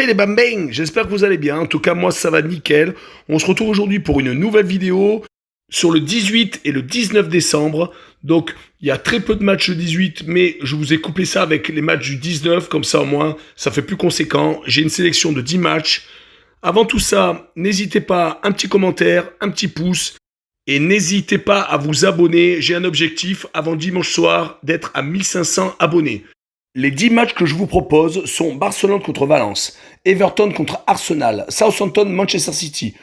Hey les bambins, j'espère que vous allez bien. En tout cas, moi, ça va nickel. On se retrouve aujourd'hui pour une nouvelle vidéo sur le 18 et le 19 décembre. Donc, il y a très peu de matchs le 18, mais je vous ai coupé ça avec les matchs du 19. Comme ça, au moins, ça fait plus conséquent. J'ai une sélection de 10 matchs. Avant tout ça, n'hésitez pas, un petit commentaire, un petit pouce. Et n'hésitez pas à vous abonner. J'ai un objectif avant dimanche soir d'être à 1500 abonnés. Les 10 matchs que je vous propose sont Barcelone contre Valence, Everton contre Arsenal, Southampton, Manchester City,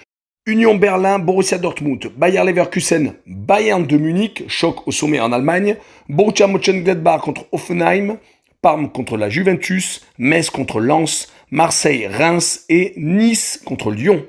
Union Berlin, Borussia Dortmund, Bayer Leverkusen, Bayern de Munich, choc au sommet en Allemagne, Borussia Mönchengladbach contre Hoffenheim, Parme contre la Juventus, Metz contre Lens, Marseille, Reims et Nice contre Lyon.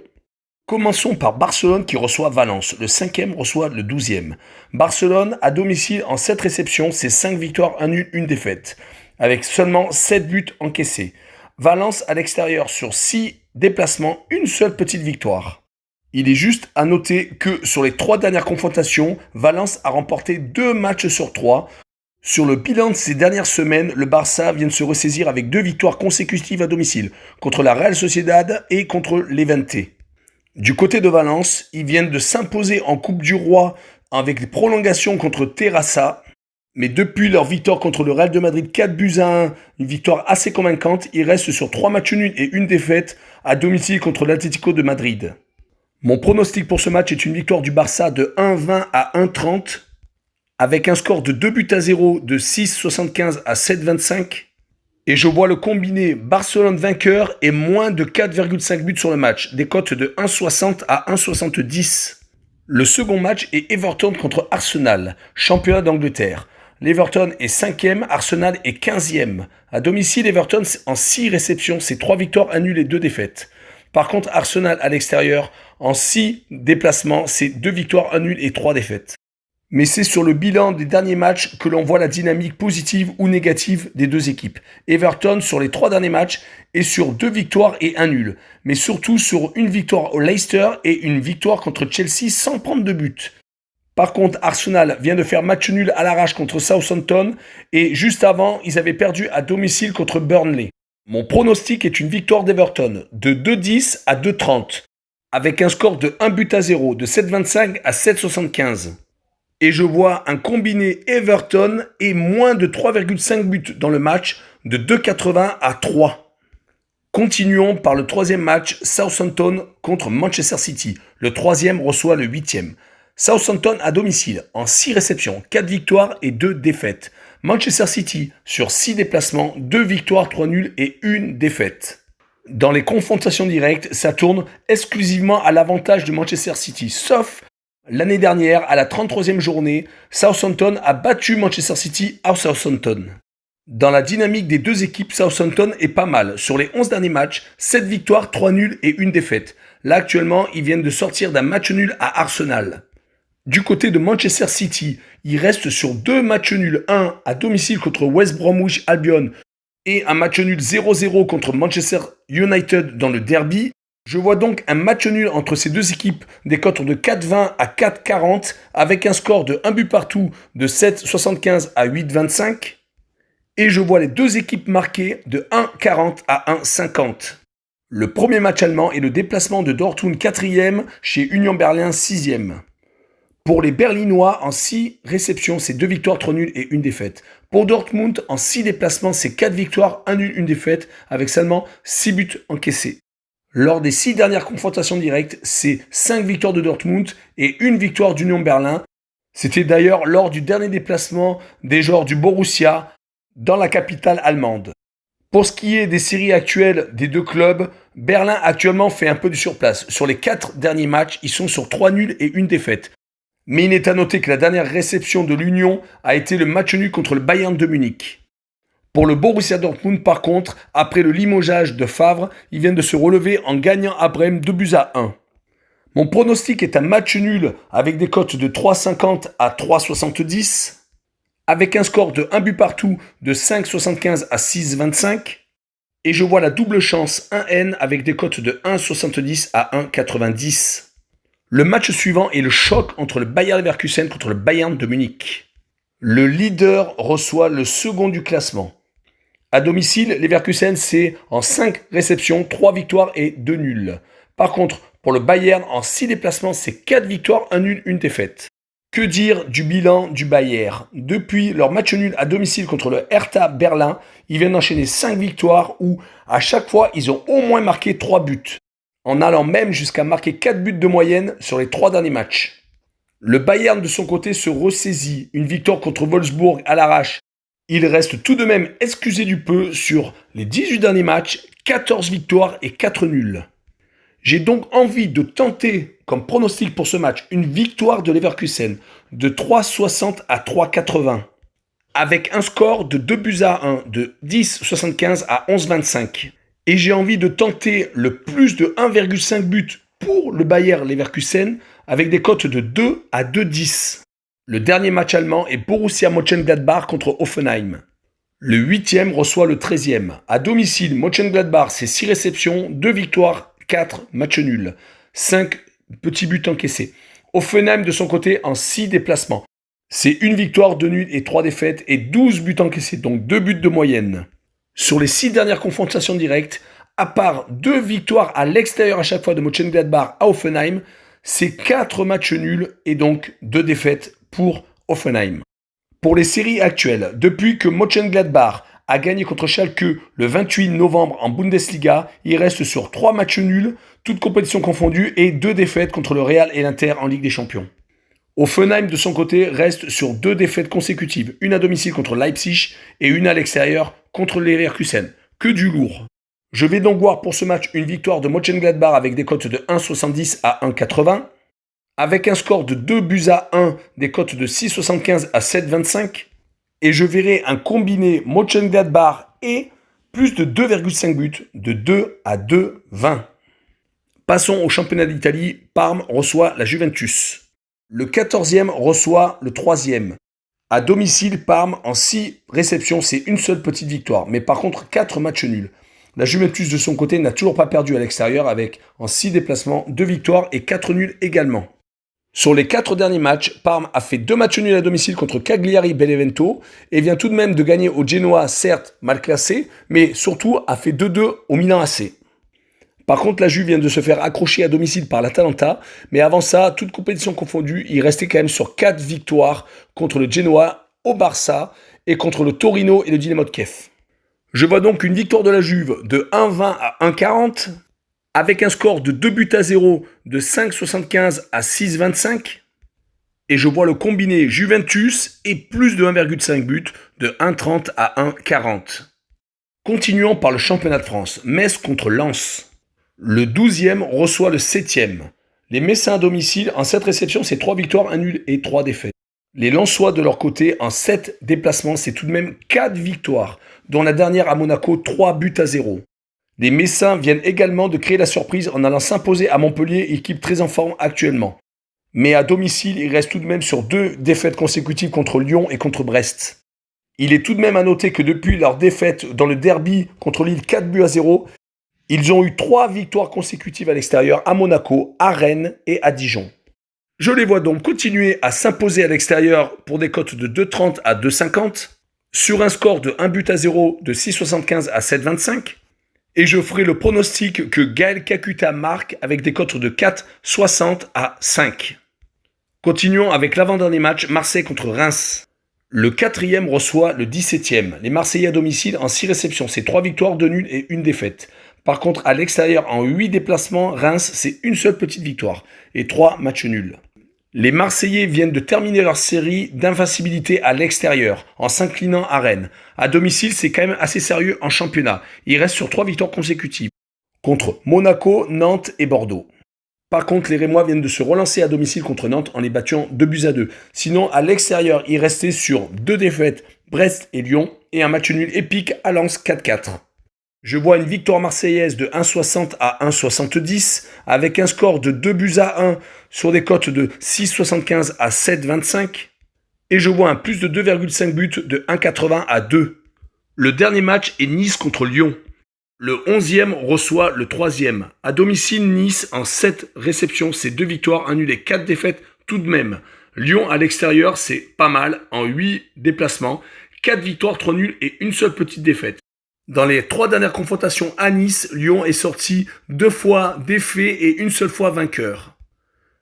Commençons par Barcelone qui reçoit Valence. Le 5e reçoit le 12e. Barcelone, à domicile, en 7 réceptions, c'est 5 victoires, 1 nul, 1 défaite, avec seulement 7 buts encaissés. Valence, à l'extérieur, sur 6 déplacements, une seule petite victoire. Il est juste à noter que sur les 3 dernières confrontations, Valence a remporté 2 matchs sur 3. Sur le bilan de ces dernières semaines, le Barça vient de se ressaisir avec 2 victoires consécutives à domicile, contre la Real Sociedad et contre l'Levante. Du côté de Valence, ils viennent de s'imposer en Coupe du Roi avec des prolongations contre Terrassa. Mais depuis leur victoire contre le Real de Madrid 4-1, une victoire assez convaincante, ils restent sur 3 matchs nuls et une défaite à domicile contre l'Atlético de Madrid. Mon pronostic pour ce match est une victoire du Barça de 1,20 à 1,30 avec un score de 2-0, de 6,75 à 7,25. Et je vois le combiné Barcelone vainqueur et moins de 4,5 buts sur le match, des cotes de 1,60 à 1,70. Le second match est Everton contre Arsenal, championnat d'Angleterre. L'Everton est 5e, Arsenal est 15e. À domicile, Everton en 6 réceptions, c'est 3 victoires, 1 nul et 2 défaites. Par contre, Arsenal à l'extérieur, en 6 déplacements, c'est 2 victoires, 1 nul et 3 défaites. Mais c'est sur le bilan des derniers matchs que l'on voit la dynamique positive ou négative des deux équipes. Everton, sur les 3 derniers matchs, est sur 2 victoires et 1 nul. Mais surtout sur une victoire au Leicester et une victoire contre Chelsea sans prendre de but. Par contre, Arsenal vient de faire match nul à l'arrache contre Southampton et juste avant, ils avaient perdu à domicile contre Burnley. Mon pronostic est une victoire d'Everton de 2,10 à 2,30 avec un score de 1-0, de 7,25 à 7,75. Et je vois un combiné Everton et moins de 3,5 buts dans le match de 2,80 à 3. Continuons par le 3e match, Southampton contre Manchester City. Le 3e reçoit le 8e. Southampton à domicile, en 6 réceptions, 4 victoires et 2 défaites. Manchester City, sur 6 déplacements, 2 victoires, 3 nuls et 1 défaite. Dans les confrontations directes, ça tourne exclusivement à l'avantage de Manchester City, sauf l'année dernière, à la 33e journée, Southampton a battu Manchester City à Southampton. Dans la dynamique des deux équipes, Southampton est pas mal. Sur les 11 derniers matchs, 7 victoires, 3 nuls et 1 défaite. Là, actuellement, ils viennent de sortir d'un match nul à Arsenal. Du côté de Manchester City, ils restent sur 2 matchs nuls, un à domicile contre West Bromwich Albion et un match nul 0-0 contre Manchester United dans le derby. Je vois donc un match nul entre ces deux équipes, des cotes de 4,20 à 4,40 avec un score de 1 but partout de 7,75 à 8,25. Et je vois les deux équipes marquées de 1,40 à 1,50. Le premier match allemand est le déplacement de Dortmund 4e chez Union Berlin 6e. Pour les Berlinois, en 6 réceptions, c'est 2 victoires, 3 nuls et 1 défaite. Pour Dortmund, en 6 déplacements, c'est 4 victoires, 1 nul, 1 défaite, avec seulement 6 buts encaissés. Lors des 6 dernières confrontations directes, c'est 5 victoires de Dortmund et 1 victoire d'Union Berlin. C'était d'ailleurs lors du dernier déplacement des joueurs du Borussia dans la capitale allemande. Pour ce qui est des séries actuelles des deux clubs, Berlin actuellement fait un peu du surplace. Sur les 4 derniers matchs, ils sont sur 3 nuls et 1 défaite. Mais il est à noter que la dernière réception de l'Union a été le match nul contre le Bayern de Munich. Pour le Borussia Dortmund, par contre, après le limogeage de Favre, ils viennent de se relever en gagnant à Brême 2-1. Mon pronostic est un match nul avec des cotes de 3,50 à 3,70, avec un score de 1 but partout de 5,75 à 6,25. Et je vois la double chance 1N avec des cotes de 1,70 à 1,90. Le match suivant est le choc entre le Bayer Leverkusen contre le Bayern de Munich. Le leader reçoit le second du classement. À domicile, Leverkusen, c'est en 5 réceptions, 3 victoires et 2 nuls. Par contre, pour le Bayern, en 6 déplacements, c'est 4 victoires, 1 nul, 1 défaite. Que dire du bilan du Bayern? Depuis leur match nul à domicile contre le Hertha Berlin, ils viennent d'enchaîner 5 victoires où, à chaque fois, ils ont au moins marqué 3 buts, en allant même jusqu'à marquer 4 buts de moyenne sur les 3 derniers matchs. Le Bayern, de son côté, se ressaisit. Une victoire contre Wolfsburg à l'arrache. Il reste tout de même excusé du peu sur les 18 derniers matchs, 14 victoires et 4 nuls. J'ai donc envie de tenter, comme pronostic pour ce match, une victoire de Leverkusen de 3,60 à 3,80, avec un score de 2-1, de 10,75 à 11,25. Et j'ai envie de tenter le plus de 1,5 but pour le Bayer Leverkusen, avec des cotes de 2 à 2,10. Le dernier match allemand est Borussia Mönchengladbach contre Hoffenheim. Le 8e reçoit le 13e. À domicile, Mönchengladbach, c'est 6 réceptions, 2 victoires, 4 matchs nuls, 5 petits buts encaissés. Hoffenheim, de son côté, en 6 déplacements. C'est 1 victoire, 2 nuls et 3 défaites et 12 buts encaissés, donc 2 buts de moyenne. Sur les 6 dernières confrontations directes, à part 2 victoires à l'extérieur à chaque fois de Mönchengladbach à Hoffenheim, c'est 4 matchs nuls et donc 2 défaites pour Hoffenheim. Pour les séries actuelles, depuis que Mönchengladbach a gagné contre Schalke le 28 novembre en Bundesliga, il reste sur 3 matchs nuls, toutes compétitions confondues, et 2 défaites contre le Real et l'Inter en Ligue des Champions. Hoffenheim, de son côté, reste sur 2 défaites consécutives, une à domicile contre Leipzig et une à l'extérieur contre les Leverkusen. Que du lourd. Je vais donc voir pour ce match une victoire de Mönchengladbach avec des cotes de 1,70 à 1,80, avec un score de 2-1, des cotes de 6,75 à 7,25, et je verrai un combiné Mönchengladbach et plus de 2,5 buts de 2 à 2,20. Passons au championnat d'Italie. Parme reçoit la Juventus. Le 14e reçoit le 3e. À domicile, Parme, en 6 réceptions, c'est une seule petite victoire, mais par contre 4 matchs nuls. La Juventus, de son côté, n'a toujours pas perdu à l'extérieur avec, en 6 déplacements, 2 victoires et 4 nuls également. Sur les 4 derniers matchs, Parme a fait 2 matchs nuls à domicile contre Cagliari Benevento et vient tout de même de gagner au Genoa, certes mal classé, mais surtout a fait 2-2 au Milan AC. Par contre, la Juve vient de se faire accrocher à domicile par l'Atalanta, mais avant ça, toute compétition confondue, il restait quand même sur 4 victoires contre le Genoa, au Barça et contre le Torino et le Dynamo de Kiev. Je vois donc une victoire de la Juve de 1,20 à 1,40, avec un score de 2-0, de 5,75 à 6,25. Et je vois le combiné Juventus et plus de 1,5 but de 1,30 à 1,40. Continuons par le championnat de France. Metz contre Lens. Le 12e reçoit le 7e. Les Messins à domicile, en 7 réceptions, c'est 3 victoires, 1 nul et 3 défaites. Les Lensois, de leur côté, en 7 déplacements, c'est tout de même 4 victoires, dont la dernière à Monaco, 3-0. Les Messins viennent également de créer la surprise en allant s'imposer à Montpellier, équipe très en forme actuellement. Mais à domicile, ils restent tout de même sur 2 défaites consécutives contre Lyon et contre Brest. Il est tout de même à noter que depuis leur défaite dans le derby contre Lille 4-0, ils ont eu 3 victoires consécutives à l'extérieur à Monaco, à Rennes et à Dijon. Je les vois donc continuer à s'imposer à l'extérieur pour des cotes de 2,30 à 2,50, sur un score de 1-0 de 6,75 à 7,25, et je ferai le pronostic que Gaël Kakuta marque avec des cotes de 4,60 à 5. Continuons avec l'avant-dernier match, Marseille contre Reims. Le 4e reçoit le 17e. Les Marseillais à domicile en 6 réceptions, c'est 3 victoires, 2 nuls et 1 défaite. Par contre, à l'extérieur, en 8 déplacements, Reims, c'est une seule petite victoire et 3 matchs nuls. Les Marseillais viennent de terminer leur série d'invincibilité à l'extérieur, en s'inclinant à Rennes. À domicile, c'est quand même assez sérieux en championnat. Ils restent sur 3 victoires consécutives, contre Monaco, Nantes et Bordeaux. Par contre, les Rémois viennent de se relancer à domicile contre Nantes en les battant 2-2. Sinon, à l'extérieur, ils restaient sur 2 défaites, Brest et Lyon, et un match nul épique à Lens 4-4. Je vois une victoire marseillaise de 1,60 à 1,70 avec un score de 2-1 sur des cotes de 6,75 à 7,25 et je vois un plus de 2,5 buts de 1,80 à 2. Le dernier match est Nice contre Lyon. Le 11e reçoit le 3e. À domicile, Nice en 7 réceptions, c'est 2 victoires, 1 nul et 4 défaites tout de même. Lyon à l'extérieur, c'est pas mal en 8 déplacements, 4 victoires, 3 nuls et une seule petite défaite. Dans les 3 dernières confrontations à Nice, Lyon est sorti 2 fois défait et une seule fois vainqueur.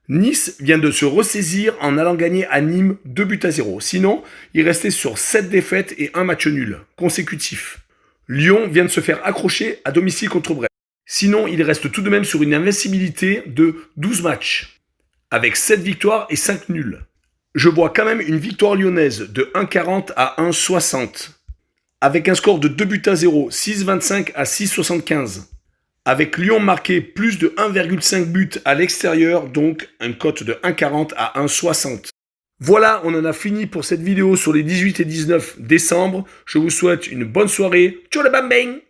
Nice vient de se ressaisir en allant gagner à Nîmes 2-0. Sinon, il restait sur 7 défaites et 1 match nul consécutif. Lyon vient de se faire accrocher à domicile contre Brest. Sinon, il reste tout de même sur une invincibilité de 12 matchs, avec 7 victoires et 5 nuls. Je vois quand même une victoire lyonnaise de 1,40 à 1,60, avec un score de 2-0, 6,25 à 6,75. Avec Lyon marqué plus de 1,5 but à l'extérieur, donc une cote de 1,40 à 1,60. Voilà, on en a fini pour cette vidéo sur les 18 et 19 décembre. Je vous souhaite une bonne soirée. Ciao le bang bang!